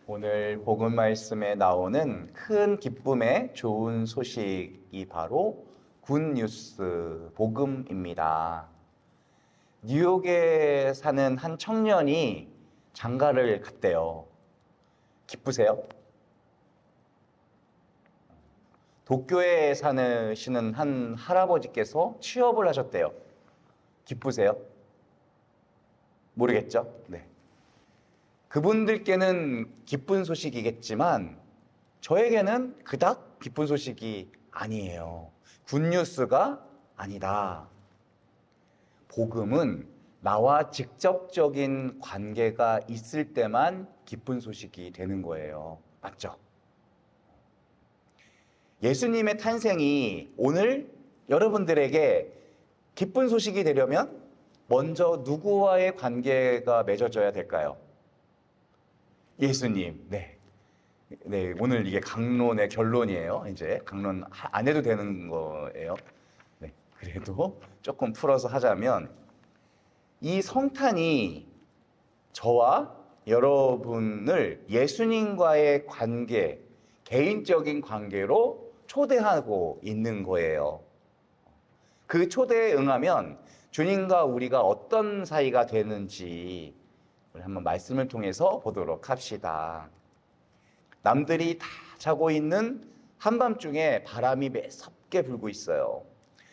오늘 복음 말씀에 나오는 큰 기쁨의 좋은 소식이 바로 굿뉴스 복음입니다. 뉴욕에 사는 한 청년이 장가를 갔대요. 기쁘세요? 도쿄에 사시는 한 할아버지께서 취업을 하셨대요. 기쁘세요? 모르겠죠? 네. 그분들께는 기쁜 소식이겠지만 저에게는 그닥 기쁜 소식이 아니에요. 굿뉴스가 아니다. 복음은 나와 직접적인 관계가 있을 때만 기쁜 소식이 되는 거예요. 맞죠? 예수님의 탄생이 오늘 여러분들에게 기쁜 소식이 되려면 먼저 누구와의 관계가 맺어져야 될까요? 예수님. 네. 네, 오늘 이게 강론의 결론이에요. 이제 강론 안 해도 되는 거예요. 네. 그래도 조금 풀어서 하자면 이 성탄이 저와 여러분을 예수님과의 관계, 개인적인 관계로 초대하고 있는 거예요. 그 초대에 응하면 주님과 우리가 어떤 사이가 되는지 우리 한번 말씀을 통해서 보도록 합시다. 남들이 다 자고 있는 한밤중에 바람이 매섭게 불고 있어요.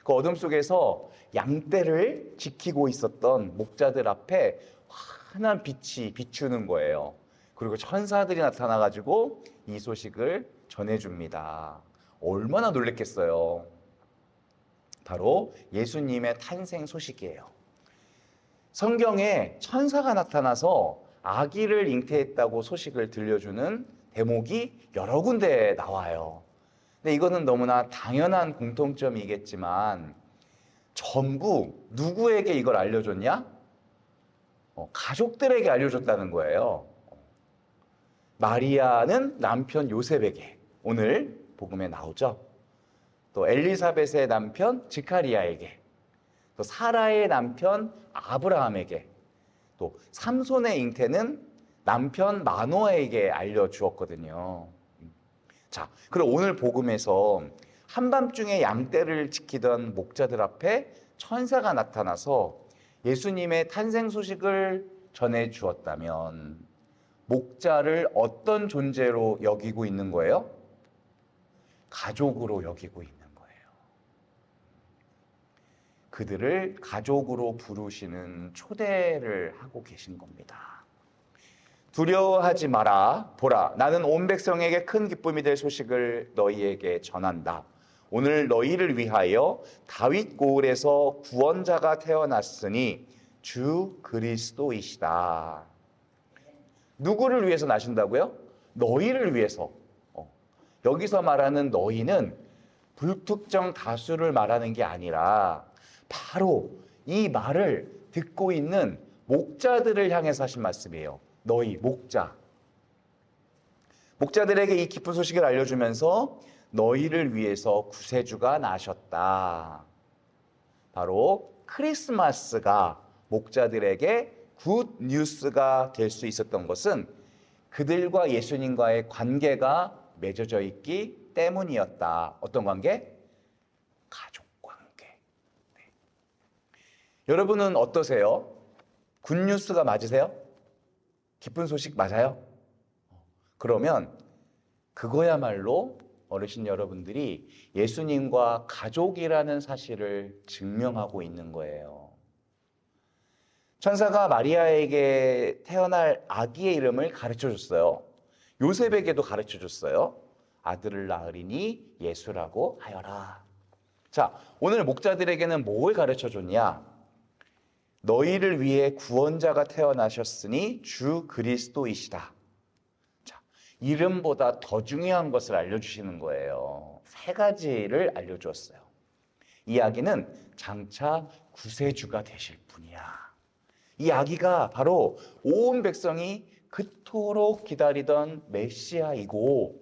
그 어둠 속에서 양떼를 지키고 있었던 목자들 앞에 환한 빛이 비추는 거예요. 그리고 천사들이 나타나가지고 이 소식을 전해줍니다. 얼마나 놀랬겠어요. 바로 예수님의 탄생 소식이에요. 성경에 천사가 나타나서 아기를 잉태했다고 소식을 들려주는 대목이 여러 군데 나와요. 근데 이거는 너무나 당연한 공통점이겠지만 전부 누구에게 이걸 알려줬냐? 가족들에게 알려줬다는 거예요. 마리아는 남편 요셉에게, 오늘 복음에 나오죠. 또 엘리사벳의 남편 지카리아에게, 또 사라의 남편 아브라함에게, 또 삼손의 잉태는 남편 마노아에게 알려주었거든요. 자, 그럼 오늘 복음에서 한밤중에 양떼를 지키던 목자들 앞에 천사가 나타나서 예수님의 탄생 소식을 전해 주었다면 목자를 어떤 존재로 여기고 있는 거예요? 가족으로 여기고 있는 거예요. 그들을 가족으로 부르시는 초대를 하고 계신 겁니다. 두려워하지 마라. 보라, 나는 온 백성에게 큰 기쁨이 될 소식을 너희에게 전한다. 오늘 너희를 위하여 다윗 고을에서 구원자가 태어났으니 주 그리스도이시다. 누구를 위해서 나신다고요? 너희를 위해서. 여기서 말하는 너희는 불특정 다수를 말하는 게 아니라 바로 이 말을 듣고 있는 목자들을 향해서 하신 말씀이에요. 너희 목자. 목자들에게 이 기쁜 소식을 알려주면서 너희를 위해서 구세주가 나셨다. 바로 크리스마스가 목자들에게 굿 뉴스가 될 수 있었던 것은 그들과 예수님과의 관계가 맺어져 있기 때문이었다. 어떤 관계? 가족 관계. 네. 여러분은 어떠세요? 굿 뉴스가 맞으세요? 기쁜 소식 맞아요? 그러면 그거야말로 어르신 여러분들이 예수님과 가족이라는 사실을 증명하고 있는 거예요. 천사가 마리아에게 태어날 아기의 이름을 가르쳐 줬어요. 요셉에게도 가르쳐 줬어요. 아들을 낳으리니 예수라고 하여라. 자, 오늘 목자들에게는 뭘 가르쳐 줬냐? 너희를 위해 구원자가 태어나셨으니 주 그리스도이시다. 자, 이름보다 더 중요한 것을 알려주시는 거예요. 세 가지를 알려주었어요. 이 아기는 장차 구세주가 되실 분이야. 이 아기가 바로 온 백성이 그토록 기다리던 메시아이고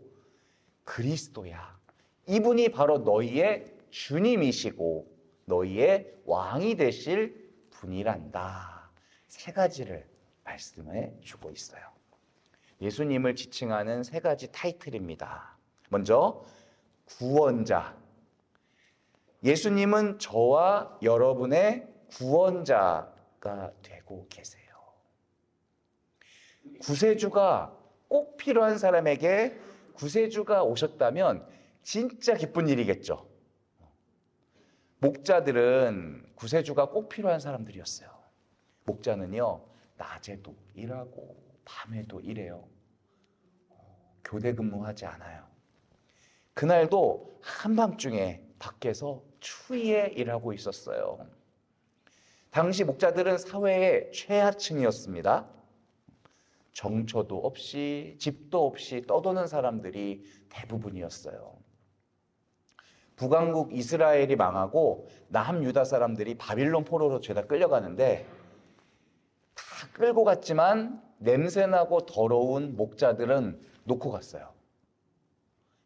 그리스도야. 이분이 바로 너희의 주님이시고 너희의 왕이 되실 분이란다. 세 가지를 말씀해 주고 있어요. 예수님을 지칭하는 세 가지 타이틀입니다. 먼저 구원자. 예수님은 저와 여러분의 구원자가 되고 계세요. 구세주가 꼭 필요한 사람에게 구세주가 오셨다면 진짜 기쁜 일이겠죠. 목자들은 구세주가 꼭 필요한 사람들이었어요. 목자는요, 낮에도 일하고 밤에도 일해요. 교대 근무하지 않아요. 그날도 한밤중에 밖에서 추위에 일하고 있었어요. 당시 목자들은 사회의 최하층이었습니다. 정처도 없이 집도 없이 떠도는 사람들이 대부분이었어요. 북왕국 이스라엘이 망하고 남유다 사람들이 바빌론 포로로 죄다 끌려가는데 다 끌고 갔지만 냄새나고 더러운 목자들은 놓고 갔어요.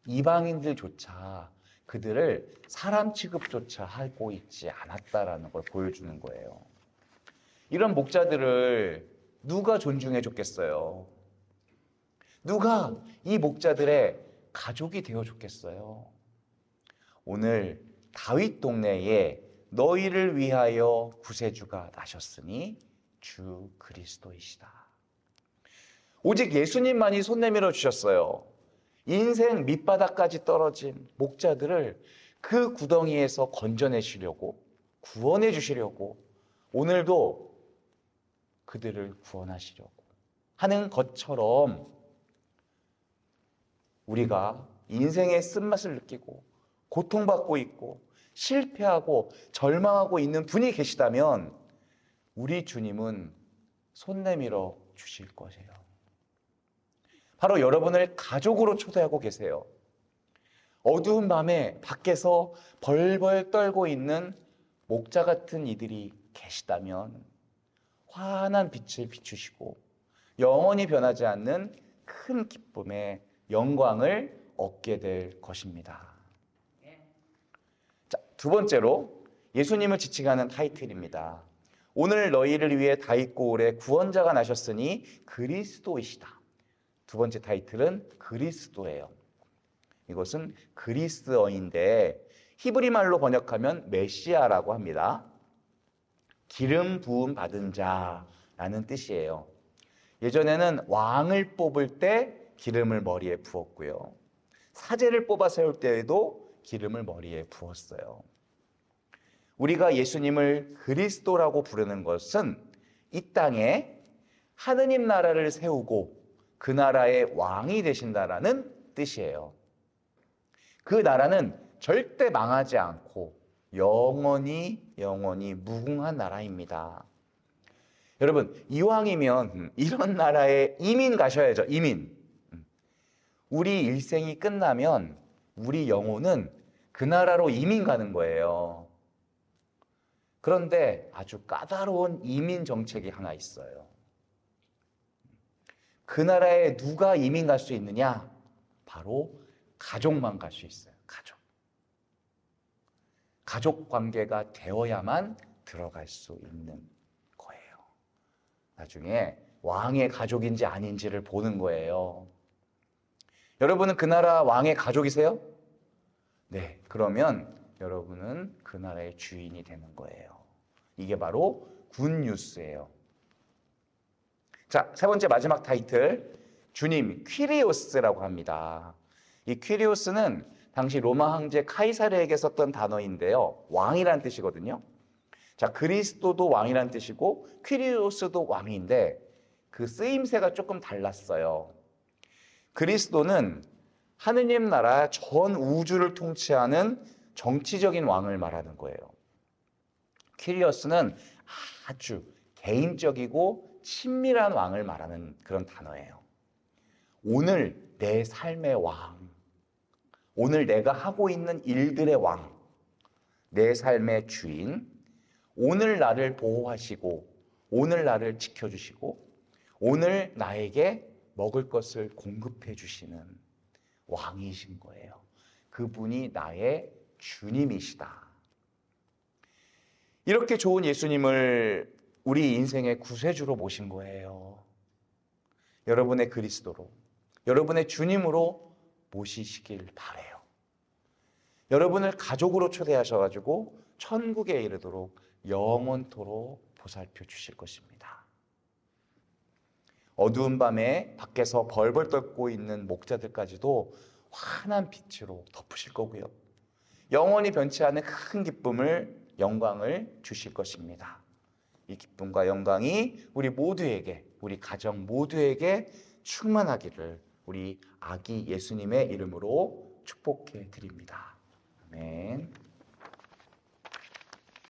이방인들조차 그들을 사람 취급조차 하고 있지 않았다라는 걸 보여주는 거예요. 이런 목자들을 누가 존중해 줬겠어요? 누가 이 목자들의 가족이 되어 줬겠어요? 오늘 다윗 동네에 너희를 위하여 구세주가 나셨으니 주 그리스도이시다. 오직 예수님만이 손 내밀어 주셨어요. 인생 밑바닥까지 떨어진 목자들을 그 구덩이에서 건져내시려고, 구원해 주시려고, 오늘도 그들을 구원하시려고 하는 것처럼 우리가 인생의 쓴맛을 느끼고 고통받고 있고 실패하고 절망하고 있는 분이 계시다면 우리 주님은 손 내밀어 주실 것이에요. 바로 여러분을 가족으로 초대하고 계세요. 어두운 밤에 밖에서 벌벌 떨고 있는 목자 같은 이들이 계시다면 환한 빛을 비추시고 영원히 변하지 않는 큰 기쁨의 영광을 얻게 될 것입니다. 자, 두 번째로 예수님을 지칭하는 타이틀입니다. 오늘 너희를 위해 다윗 고을에 구원자가 나셨으니 그리스도이시다. 두 번째 타이틀은 그리스도예요. 이것은 그리스어인데 히브리 말로 번역하면 메시아라고 합니다. 기름 부음 받은 자라는 뜻이에요. 예전에는 왕을 뽑을 때 기름을 머리에 부었고요. 사제를 뽑아 세울 때에도 기름을 머리에 부었어요. 우리가 예수님을 그리스도라고 부르는 것은 이 땅에 하느님 나라를 세우고 그 나라의 왕이 되신다라는 뜻이에요. 그 나라는 절대 망하지 않고 영원히 무궁한 나라입니다. 여러분, 이왕이면 이런 나라에 이민 가셔야죠. 이민. 우리 일생이 끝나면 우리 영혼은 그 나라로 이민 가는 거예요. 그런데 아주 까다로운 이민 정책이 하나 있어요. 그 나라에 누가 이민 갈 수 있느냐? 바로 가족만 갈 수 있어요. 가족 관계가 되어야만 들어갈 수 있는 거예요. 나중에 왕의 가족인지 아닌지를 보는 거예요. 여러분은 그 나라 왕의 가족이세요? 네, 그러면 여러분은 그 나라의 주인이 되는 거예요. 이게 바로 굿뉴스예요. 자, 세 번째 마지막 타이틀, 주님 퀴리오스라고 합니다. 이 퀴리오스는 당시 로마 황제 카이사르에게 썼던 단어인데요. 왕이란 뜻이거든요. 자, 그리스도도 왕이란 뜻이고 퀴리오스도 왕인데 그 쓰임새가 조금 달랐어요. 그리스도는 하느님 나라 전 우주를 통치하는 정치적인 왕을 말하는 거예요. 퀴리오스는 아주 개인적이고 친밀한 왕을 말하는 그런 단어예요. 오늘 내 삶의 왕, 오늘 내가 하고 있는 일들의 왕, 내 삶의 주인, 오늘 나를 보호하시고 오늘 나를 지켜주시고 오늘 나에게 먹을 것을 공급해 주시는 왕이신 거예요. 그분이 나의 주님이시다. 이렇게 좋은 예수님을 우리 인생의 구세주로 모신 거예요. 여러분의 그리스도로, 여러분의 주님으로 모시시길 바래요. 여러분을 가족으로 초대하셔가지고 천국에 이르도록 영원토록 보살펴 주실 것입니다. 어두운 밤에 밖에서 벌벌 떨고 있는 목자들까지도 환한 빛으로 덮으실 거고요. 영원히 변치 않은 큰 기쁨을, 영광을 주실 것입니다. 이 기쁨과 영광이 우리 모두에게, 우리 가정 모두에게 충만하기를 우리 아기 예수님의 이름으로 축복해 드립니다. 아멘.